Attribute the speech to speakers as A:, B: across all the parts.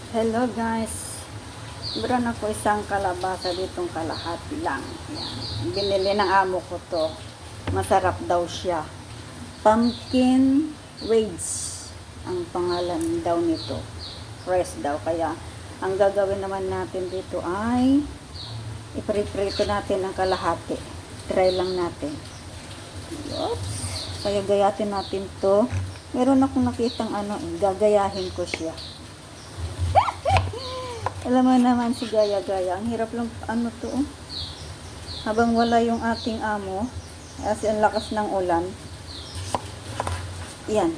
A: Hello guys, meron ako isang kalabasa ditong kalahati lang. Yan. Binili ng amo ko to. Masarap daw siya. Pumpkin wedge ang pangalan daw nito. Fresh daw. Kaya ang gagawin naman natin dito ay iprito natin ang kalahati. Try lang natin. Oops. Kaya gayatin natin to. Meron akong nakitang gagayahin ko siya. Alam mo naman si Gaya-Gaya, ang hirap lang to. Habang wala yung ating amo, kasi ang lakas ng ulan. Yan.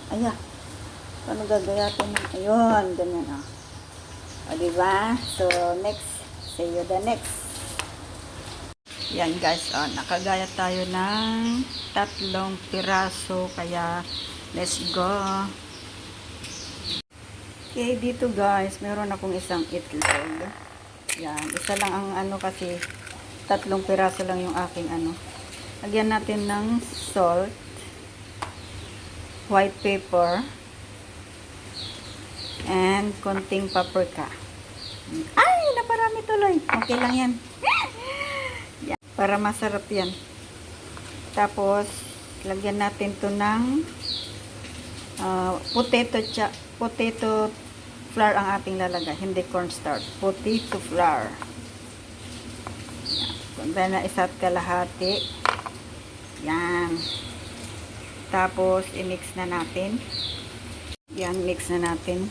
A: Aya. Paano gagayatin? Ayun, ganyan O, diba? So, next. See you the next. Yan guys, nakagaya tayo ng 3 piraso, kaya let's go. Okay, dito guys, meron akong isang itlog. Yan, isa lang ang kasi 3 piraso lang yung aking Lagyan natin ng salt, white pepper, and konting paprika. Ay, naparami tuloy. Okay lang yan. Yan, para masarap yan. Tapos, lagyan natin to ng potato flour ang ating lalagay, hindi cornstarch. Potato flour. Yan. Na isa't kalahati. Yan. Tapos, i-mix na natin. Yan, mix na natin.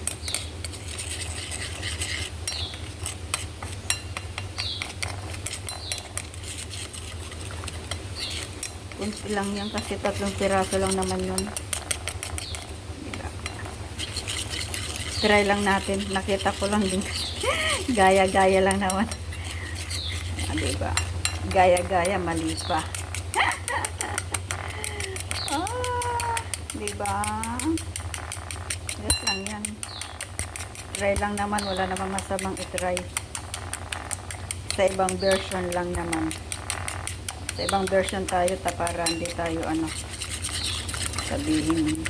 A: Kunti lang yan kasi 3 piraso lang naman yun. Try lang natin. Nakita ko lang din. Gaya-gaya lang naman. Diba? Gaya-gaya, mali pa. Diba? Yes lang yan. Try lang naman. Wala naman masamang itry. Sa ibang version lang naman. Sa ibang version tayo, para hindi tayo sabihin.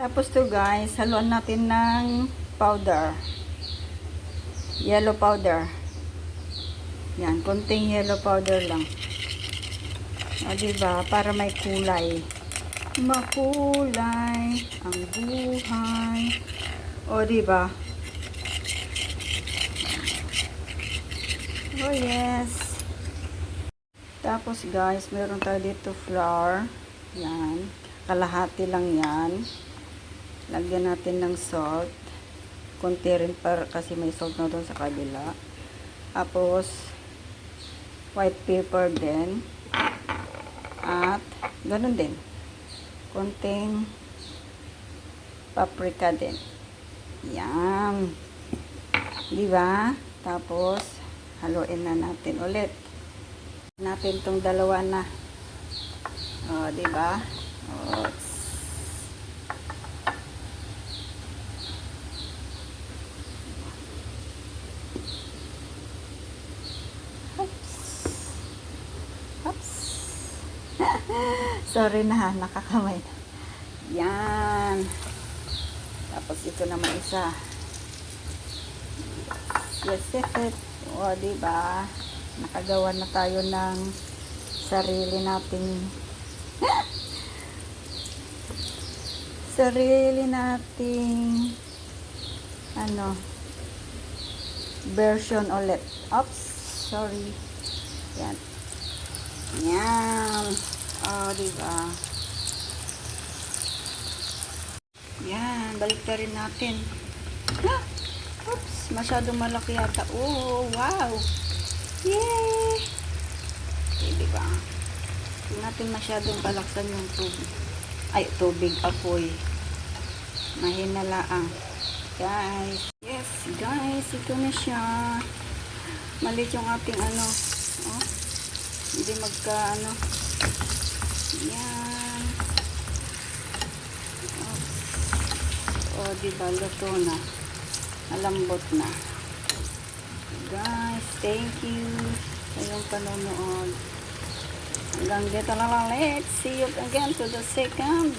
A: Tapos to guys, haluan natin ng powder. Yellow powder. Yan, konting yellow powder lang. O diba, para may kulay. Makulay ang buhay. O diba? Oh yes. Tapos guys, meron tayo dito flour. Yan. Kalahati lang yan. Lagyan natin ng salt. Konti rin kasi may salt na doon sa kabila. Tapos, white pepper din. At, ganun din. Konting paprika din. Yan. Diba? Tapos, haluin na natin ulit. Natin tong dalawa na. O, diba? O, sorry na nakakamay na. Yan. Tapos ito naman isa. Yes, yes. O, diba? Nakagawa na tayo ng sarili nating version ulit. Oops, sorry. Yan. Yan. Oh, diba? Yan, balik na rin natin. Oops, masyadong malaki yata. Oh, wow. Yay! Okay, diba? Hindi natin masyadong palaksan yung tubig. Ay, tubig, apoy. Mahina lang. Guys. Yes, guys, ito na siya. Malit yung ating oh. Hindi yan. O, diba, luto na. Malambot na. Guys, thank you sa iyong panonood. Hanggang dito na lang. Let's see you again to the second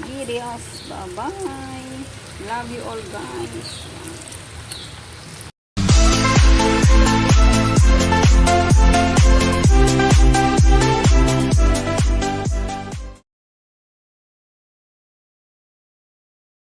A: videos. Bye-bye. Love you all guys. Yan.